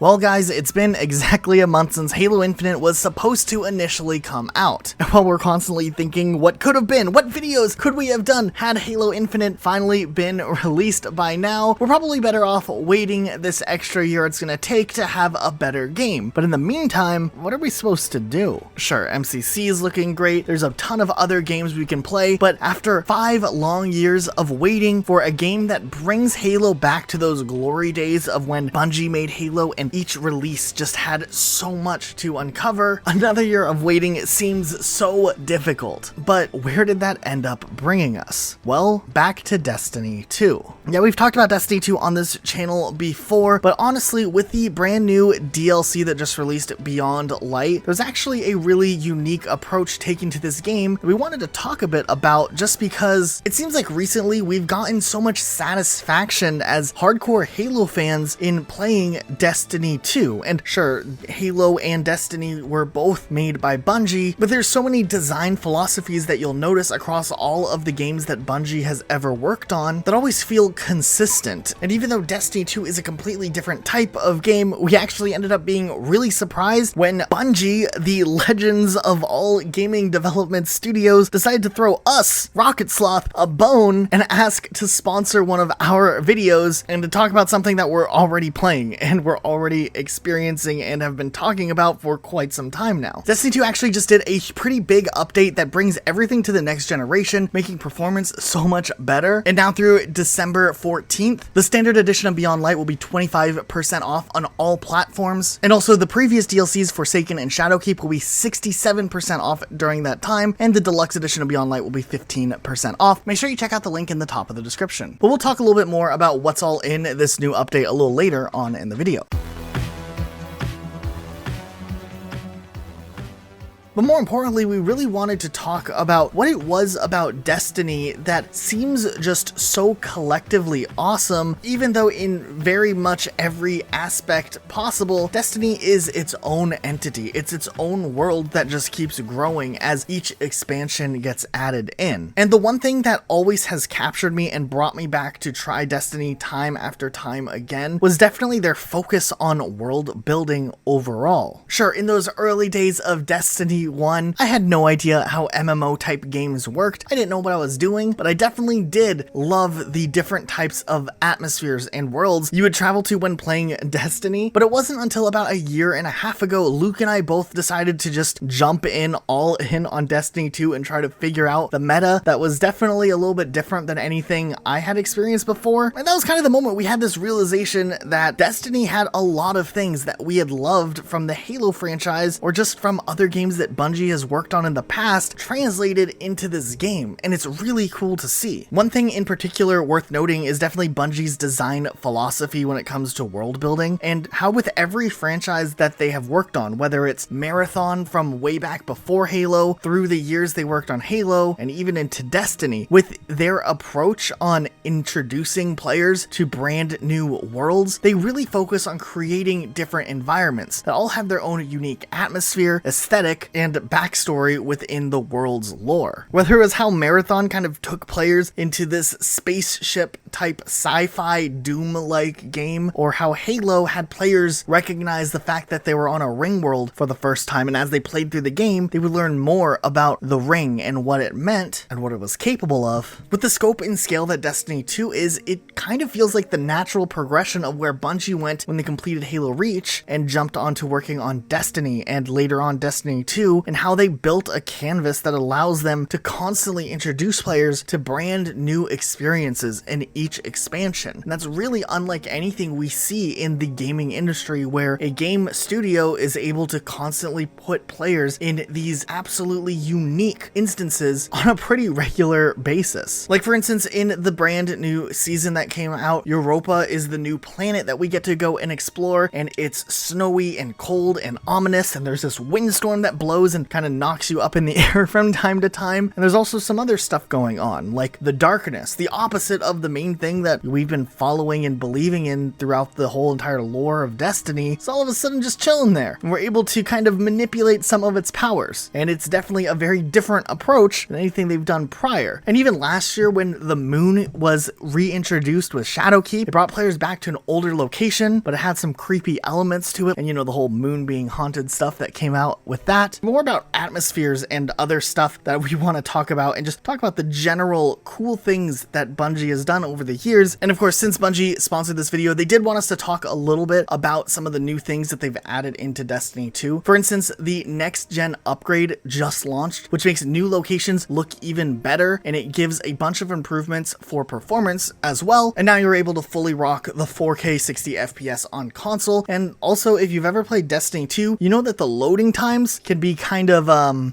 Well guys, it's been exactly a month since Halo Infinite was supposed to initially come out. While we're constantly thinking what could have been, what videos could we have done had Halo Infinite finally been released by now, we're probably better off waiting this extra year it's gonna take to have a better game. But in the meantime, what are we supposed to do? Sure, MCC is looking great, there's a ton of other games we can play, but after 5 long years of waiting for a game that brings Halo back to those glory days of when Bungie made Halo and each release just had so much to uncover, another year of waiting seems so difficult. But where did that end up bringing us? Well, back to Destiny 2. Yeah, we've talked about Destiny 2 on this channel before, but honestly, with the brand new DLC that just released, Beyond Light, there's actually a really unique approach taken to this game that we wanted to talk a bit about, just because it seems like recently we've gotten so much satisfaction as hardcore Halo fans in playing Destiny 2. And sure, Halo and Destiny were both made by Bungie, but there's so many design philosophies that you'll notice across all of the games that Bungie has ever worked on that always feel consistent. And even though Destiny 2 is a completely different type of game, we actually ended up being really surprised when Bungie, the legends of all gaming development studios, decided to throw us, Rocket Sloth, a bone and ask to sponsor one of our videos and to talk about something that we're already playing and we're already experiencing and have been talking about for quite some time now. Destiny 2 actually just did a pretty big update that brings everything to the next generation, making performance so much better. And now through December 14th, the standard edition of Beyond Light will be 25% off on all platforms. And also the previous DLCs, Forsaken and Shadowkeep, will be 67% off during that time, and the deluxe edition of Beyond Light will be 15% off. Make sure you check out the link in the top of the description. But we'll talk a little bit more about what's all in this new update a little later on in the video. But more importantly, we really wanted to talk about what it was about Destiny that seems just so collectively awesome, even though in very much every aspect possible, Destiny is its own entity. It's its own world that just keeps growing as each expansion gets added in. And the one thing that always has captured me and brought me back to try Destiny time after time again was definitely their focus on world building overall. Sure, in those early days of Destiny 1, I had no idea how MMO type games worked. I didn't know what I was doing, but I definitely did love the different types of atmospheres and worlds you would travel to when playing Destiny. But it wasn't until about a year and a half ago, Luke and I both decided to just jump in all in on Destiny 2 and try to figure out the meta that was definitely a little bit different than anything I had experienced before. And that was kind of the moment we had this realization that Destiny had a lot of things that we had loved from the Halo franchise or just from other games that Bungie has worked on in the past translated into this game, and it's really cool to see. One thing in particular worth noting is definitely Bungie's design philosophy when it comes to world building, and how with every franchise that they have worked on, whether it's Marathon from way back before Halo, through the years they worked on Halo, and even into Destiny, with their approach on introducing players to brand new worlds, they really focus on creating different environments that all have their own unique atmosphere, aesthetic, and backstory within the world's lore. Whether it was how Marathon kind of took players into this spaceship type sci-fi Doom-like game, or how Halo had players recognize the fact that they were on a ring world for the first time, and as they played through the game, they would learn more about the ring and what it meant and what it was capable of. With the scope and scale that Destiny 2 is, it kind of feels like the natural progression of where Bungie went when they completed Halo Reach and jumped onto working on Destiny and later on Destiny 2, and how they built a canvas that allows them to constantly introduce players to brand new experiences in each expansion. And that's really unlike anything we see in the gaming industry, where a game studio is able to constantly put players in these absolutely unique instances on a pretty regular basis. Like for instance, in the brand new season that came out, Europa is the new planet that we get to go and explore, and it's snowy and cold and ominous, and there's this windstorm that blows goes and kind of knocks you up in the air from time to time. And there's also some other stuff going on, like the darkness, the opposite of the main thing that we've been following and believing in throughout the whole entire lore of Destiny. It's all of a sudden just chilling there, and we're able to kind of manipulate some of its powers. And it's definitely a very different approach than anything they've done prior. And even last year when the moon was reintroduced with Shadowkeep, it brought players back to an older location, but it had some creepy elements to it. And the whole moon being haunted stuff that came out with that. More about atmospheres and other stuff that we want to talk about, and just talk about the general cool things that Bungie has done over the years. And of course, since Bungie sponsored this video, they did want us to talk a little bit about some of the new things that they've added into Destiny 2. For instance, the next gen upgrade just launched, which makes new locations look even better, and it gives a bunch of improvements for performance as well. And now you're able to fully rock the 4K 60 FPS on console. And also, if you've ever played Destiny 2, you know that the loading times can be kind of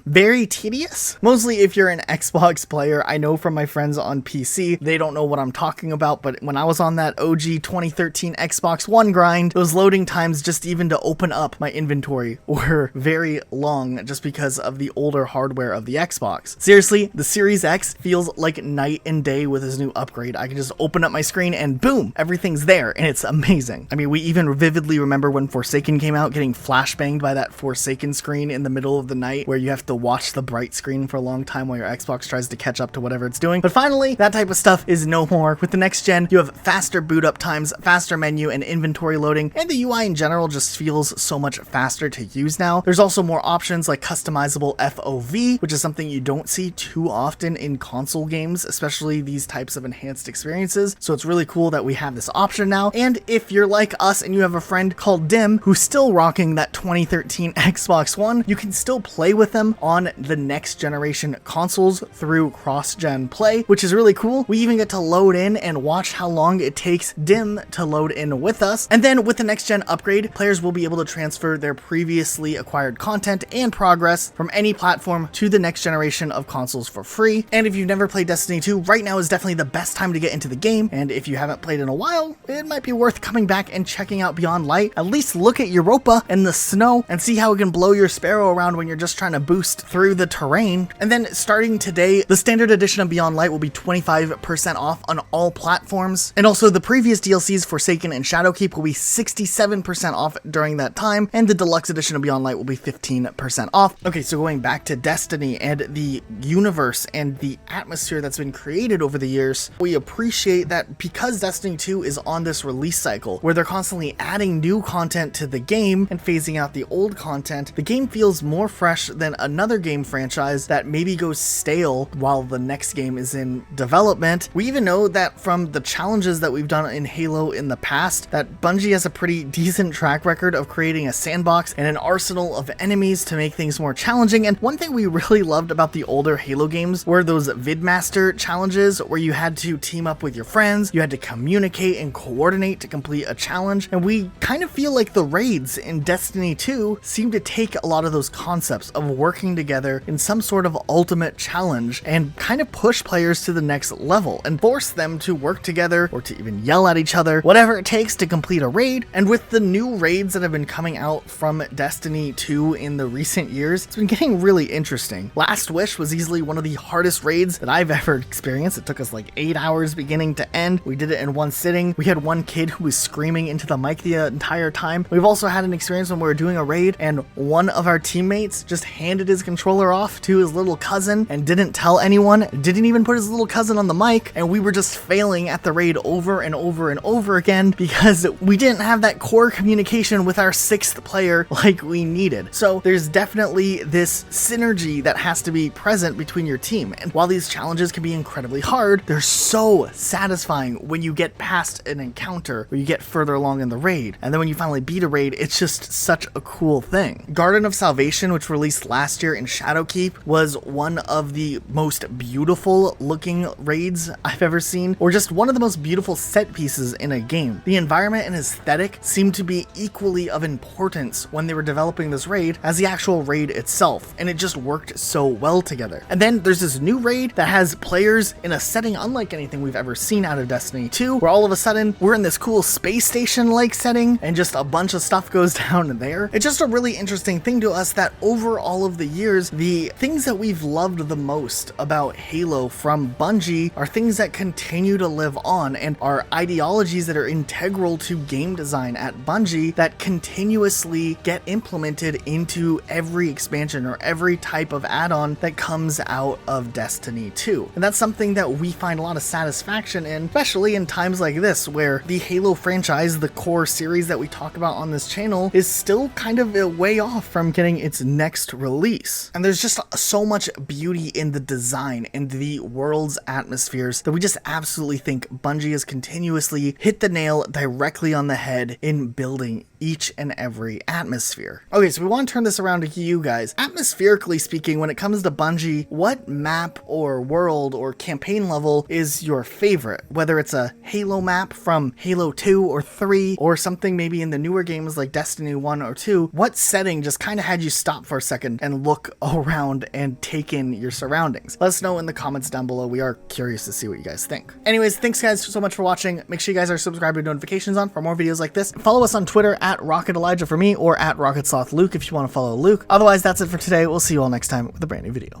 very tedious. Mostly if you're an Xbox player. I know from my friends on PC, they don't know what I'm talking about, but when I was on that OG 2013 Xbox One grind, those loading times just even to open up my inventory were very long just because of the older hardware of the Xbox. Seriously, the Series X feels like night and day with this new upgrade. I can just open up my screen and boom, everything's there, and it's amazing. I mean, we even vividly remember when Forsaken came out, getting flashbanged by that Forsaken screen in the middle of the night where you have to watch the bright screen for a long time while your Xbox tries to catch up to whatever it's doing. But finally, that type of stuff is no more. With the next gen, you have faster boot up times, faster menu and inventory loading, and the UI in general just feels so much faster to use now. There's also more options like customizable FOV, which is something you don't see too often in console games, especially these types of enhanced experiences. So it's really cool that we have this option now. And if you're like us and you have a friend called Dim who's still rocking that 2013 Xbox One, you can still play with them on the next generation consoles through cross-gen play, which is really cool. We even get to load in and watch how long it takes Dim to load in with us. And then with the next gen upgrade, players will be able to transfer their previously acquired content and progress from any platform to the next generation of consoles for free. And if you've never played Destiny 2, right now is definitely the best time to get into the game. And if you haven't played in a while, it might be worth coming back and checking out Beyond Light. At least look at Europa and the snow and see how it can blow your Sparrow around when you're just trying to boost through the terrain. And then starting today, the standard edition of Beyond Light will be 25% off on all platforms. And also the previous DLCs Forsaken and Shadowkeep will be 67% off during that time, and the deluxe edition of Beyond Light will be 15% off. Okay, so going back to Destiny and the universe and the atmosphere that's been created over the years, we appreciate that because Destiny 2 is on this release cycle where they're constantly adding new content to the game and phasing out the old content, the game feels more fresh than another game franchise that maybe goes stale while the next game is in development. We even know that from the challenges that we've done in Halo in the past, that Bungie has a pretty decent track record of creating a sandbox and an arsenal of enemies to make things more challenging. And one thing we really loved about the older Halo games were those Vidmaster challenges where you had to team up with your friends, you had to communicate and coordinate to complete a challenge. And we kind of feel like the raids in Destiny 2 seem to take a lot of those concepts of working together in some sort of ultimate challenge and kind of push players to the next level and force them to work together or to even yell at each other, whatever it takes to complete a raid. And with the new raids that have been coming out from Destiny 2 in the recent years, it's been getting really interesting. Last Wish was easily one of the hardest raids that I've ever experienced. It took us like 8 hours beginning to end. We did it in one sitting. We had one kid who was screaming into the mic the entire time. We've also had an experience when we were doing a raid and one of our teammates just handed his controller off to his little cousin and didn't tell anyone, didn't even put his little cousin on the mic, and we were just failing at the raid over and over and over again because we didn't have that core communication with our sixth player like we needed. So there's definitely this synergy that has to be present between your team. And while these challenges can be incredibly hard, they're so satisfying when you get past an encounter or you get further along in the raid. And then when you finally beat a raid, it's just such a cool thing. Garden of Salvation, which released last year in Shadowkeep, was one of the most beautiful looking raids I've ever seen, or just one of the most beautiful set pieces in a game. The environment and aesthetic seemed to be equally of importance when they were developing this raid as the actual raid itself, and it just worked so well together. And then there's this new raid that has players in a setting unlike anything we've ever seen out of Destiny 2, where all of a sudden we're in this cool space station like setting and just a bunch of stuff goes down there. It's just a really interesting thing to us that that over all of the years, the things that we've loved the most about Halo from Bungie are things that continue to live on and are ideologies that are integral to game design at Bungie that continuously get implemented into every expansion or every type of add-on that comes out of Destiny 2. And that's something that we find a lot of satisfaction in, especially in times like this where the Halo franchise, the core series that we talk about on this channel, is still kind of a way off from getting its next release. And there's just so much beauty in the design and the world's atmospheres that we just absolutely think Bungie has continuously hit the nail directly on the head in building each and every atmosphere. Okay, so we want to turn this around to you guys. Atmospherically speaking, when it comes to Bungie, what map or world or campaign level is your favorite? Whether it's a Halo map from Halo 2 or 3, or something maybe in the newer games like Destiny 1 or 2, what setting just kind of had you stop for a second and look around and take in your surroundings? Let us know in the comments down below. We are curious to see what you guys think. Anyways, thanks guys so much for watching. Make sure you guys are subscribed with notifications on for more videos like this. Follow us on Twitter at Rocket Elijah for me, or at Rocket Sloth Luke if you want to follow Luke. Otherwise, that's it for today. We'll see you all next time with a brand new video.